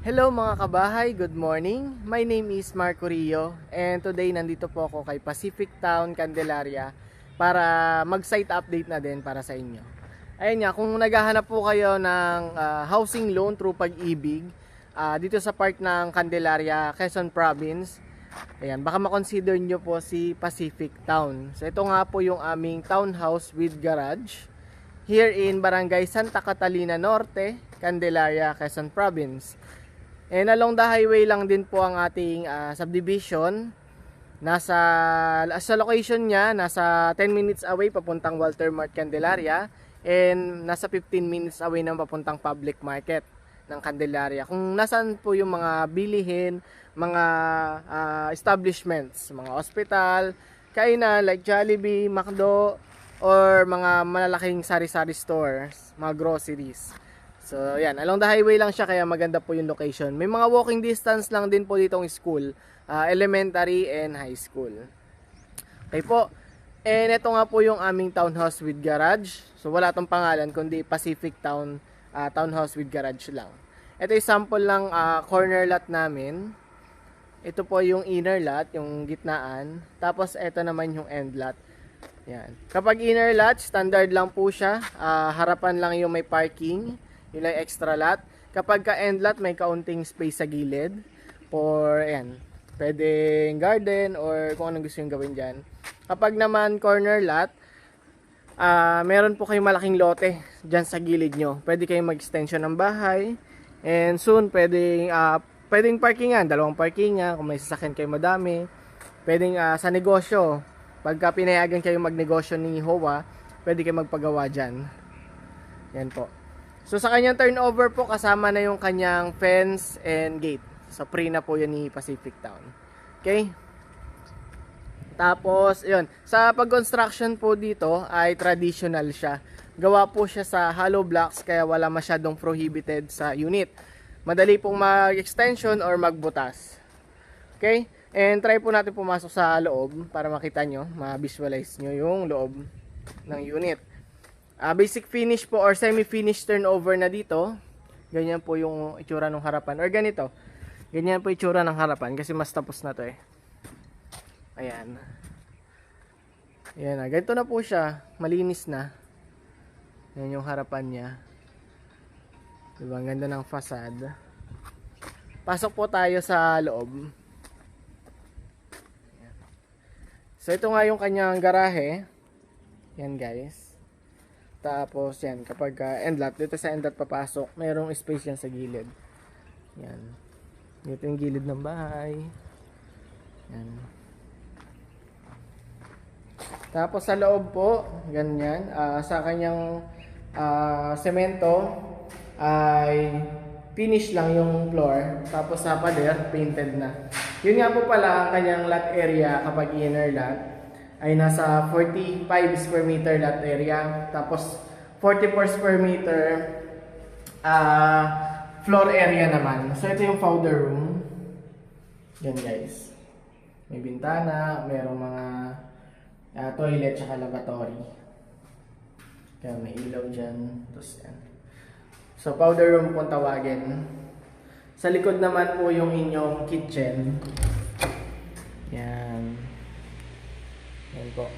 Hello mga kabahay, good morning. My name is Marco Rio and today nandito po ako kay Pacific Town, Candelaria para mag-site update na din para sa inyo. Ayun nga, kung naghahanap po kayo ng housing loan through Pag-ibig dito sa part ng Candelaria, Quezon Province, ayan, baka makonsider nyo po si Pacific Town. So ito nga po yung aming townhouse with garage here in Barangay Santa Catalina Norte, Candelaria, Quezon Province. And along the highway lang din po ang ating subdivision. Sa location niya, nasa 10 minutes away papuntang Walter Mart, Candelaria. And nasa 15 minutes away ng papuntang public market ng Candelaria. Kung nasaan po yung mga bilihin, mga establishments, mga hospital, kainan like Jollibee, McDo, or mga malalaking sari-sari stores, mga groceries. So, yan. Along the highway lang siya kaya maganda po yung location. May mga walking distance lang din po ditong school. Elementary and high school. Okay po. And ito nga po yung aming townhouse with garage. So, wala tong pangalan kundi Pacific Town Townhouse with Garage lang. Ito yung sample ng corner lot namin. Ito po yung inner lot, yung gitnaan. Tapos, ito naman yung end lot. Yan. Kapag inner lot, standard lang po siya. Harapan lang yung may parking. Yung like extra lot. Kapag ka end lot, may kaunting space sa gilid for, ayan, pwedeng garden or kung anong gusto yung gawin dyan. Kapag naman corner lot, meron po kayong malaking lote dyan sa gilid nyo. Pwede kayong mag-extension ng bahay. And soon, pwedeng parkingan, dalawang parkingan, kung may sasakyan kayo madami. Pwedeng sa negosyo, pagka pinayagan kayo magnegosyo ni HOA, pwede kayo magpagawa dyan. Yan po. So sa kanyang turnover po, kasama na yung kanyang fence and gate. So free na po yun ni Pacific Town. Okay? Tapos, yun. Sa pag-construction po dito ay traditional siya. Gawa po siya sa hollow blocks kaya wala masyadong prohibited sa unit. Madali pong mag-extension or magbutas. Okay? And try po natin pumasok sa loob para makita nyo, ma-visualize nyo yung loob ng unit. Basic finish po or semi-finish turnover na dito. Ganyan po yung itsura ng harapan. Or ganito. Ganyan po itsura ng harapan kasi mas tapos na to eh. Ayan. Ayan na. Ganito na po siya. Malinis na. Yan yung harapan niya. Diba? Ang ganda ng facade. Pasok po tayo sa loob. Ayan. So ito nga yung kanyang garahe. Yan guys. Tapos yan, kapag end lot, dito sa end lot papasok, mayroong space yan sa gilid. Yan. Dito yung gilid ng bahay. Yan. Tapos sa loob po, ganyan, sa kanyang semento ay finish lang yung floor. Tapos sa pader, painted na. Yun nga po pala ang kanyang lot area kapag inner lot ay nasa 45 square meter lot area. Tapos 44 square meter floor area naman. So ito yung powder room. Yan guys. May bintana, mayroong mga toilet tsaka lavatory. Kaya may ilaw dyan. Tapos yan. So powder room kung tawagin. Sa likod naman po yung inyong kitchen. Yan. Yan po.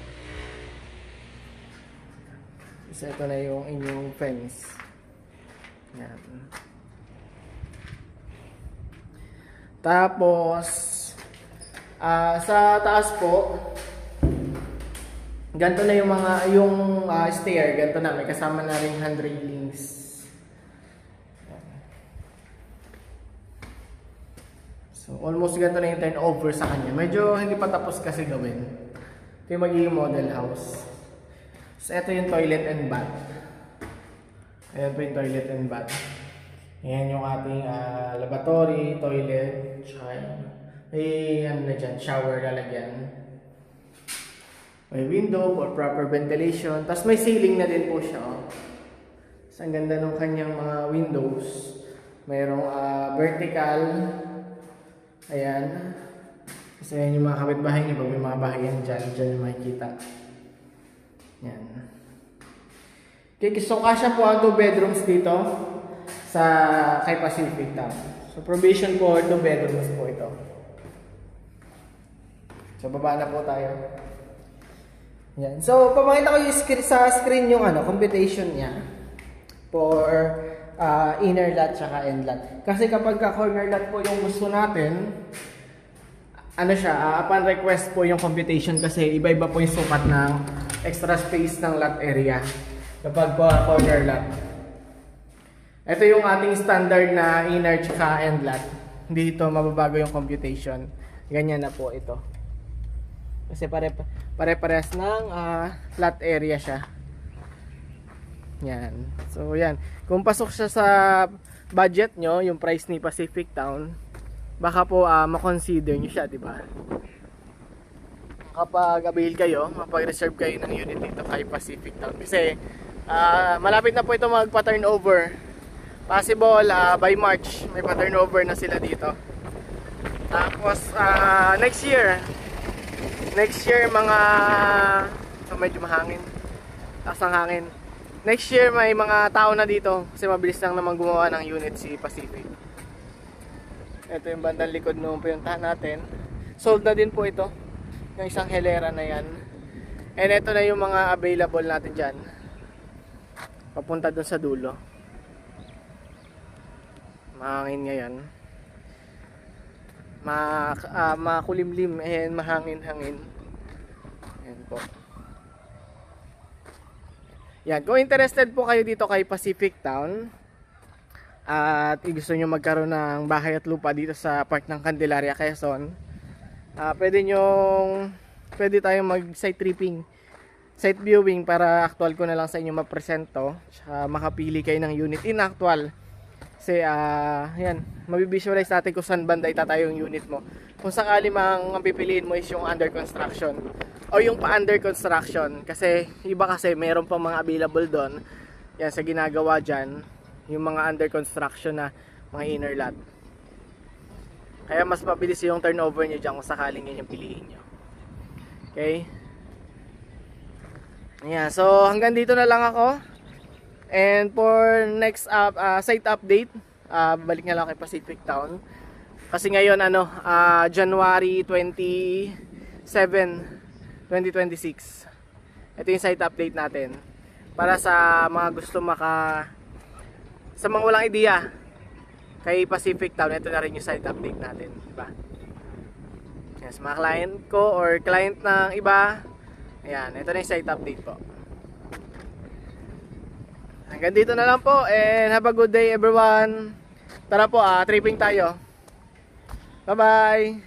So ito na yung inyong fence. Yan. Tapos sa taas po, ganito na yung mga stair, ganito na, may kasama na ring hand railings. So almost ganito na yung turnover sa kanya. Medyo hindi pa tapos kasi gawin. Ito yung magiging model house. So, ito yung toilet and bath. Ayan po yung toilet and bath. Ayan yung ating lavatory, toilet, tsaka may ano na dyan, shower lalagyan. May window for proper ventilation. Tapos may ceiling na din po siya. Oh. So, ang ganda ng kanyang mga windows. Mayroong vertical. Ayan. Kasi yan yung mga kapitbahay niyo, pag may mga bahay yan dyan yung makikita. Yan. Okay, so kasya po ang 2 bedrooms dito. sa kay Pacific Town. So provision for 2 bedrooms po ito. So baba na po tayo. Yan. So papakita ko yung sa screen yung computation niya for inner lot tsaka end lot. Kasi kapag corner lot po yung gusto natin, upon request po yung computation kasi iba-iba po yung sukat ng extra space ng lot area kapag po corner lot. Ito yung ating standard na inner tsaka end lot. Hindi ito mababago yung computation. Ganyan na po ito. Kasi pare-parehas ng lot area siya. Yan. So yan. Kung pasok siya sa budget nyo, yung price ni Pacific Town, baka po makonsider nyo siya, di ba? Kapag avail kayo, mapag-reserve kayo ng unit dito kay Pacific Town. Kasi malapit na po ito magpa-turnover. Possible by March may pa-turnover na sila dito. Tapos next year mga medyo mahangin. Taas ng hangin. Next year may mga tao na dito kasi mabilis lang naman gumawa ng unit si Pacific. Ito yung bandang likod nung pinuntahan natin. Sold na din po ito. Yung isang hilera na yan. And ito na yung mga available natin dyan. Papunta dun sa dulo. Mahangin ngayon. Makulimlim and mahangin-hangin. Yan po. Yan. Kung interested po kayo dito kay Pacific Town at gusto nyo magkaroon ng bahay at lupa dito sa part ng Candelaria, Quezon, pwede tayong mag site tripping, site viewing para actual ko na lang sa inyo mapresento. Makapili kayo ng unit in actual. Kasi yan, mabivisualize natin kung saan banda itatayo yung unit mo. Kung sakali mang ang pipiliin mo is yung under construction o yung pa-under construction. Kasi iba kasi mayroon pang mga available doon. Yan, sa ginagawa dyan, yung mga under construction na mga inner lot. Kaya mas mabilis yung turnover nyo dyan kung sakaling yan yung piliin nyo. Okay? Yan, so hanggang dito na lang ako. And for next site update, balik na lang kay Pacific Town. Kasi ngayon January 27, 2026. Ito yung site update natin. Para sa mga gusto sa mga walang idea kay Pacific Town, ito na rin yung site update natin, diba? Yes, mga client ko or client ng iba. Ayan, ito na yung site update po. Hanggang dito na lang po and have a good day everyone. Tara po, tripping tayo. Bye bye.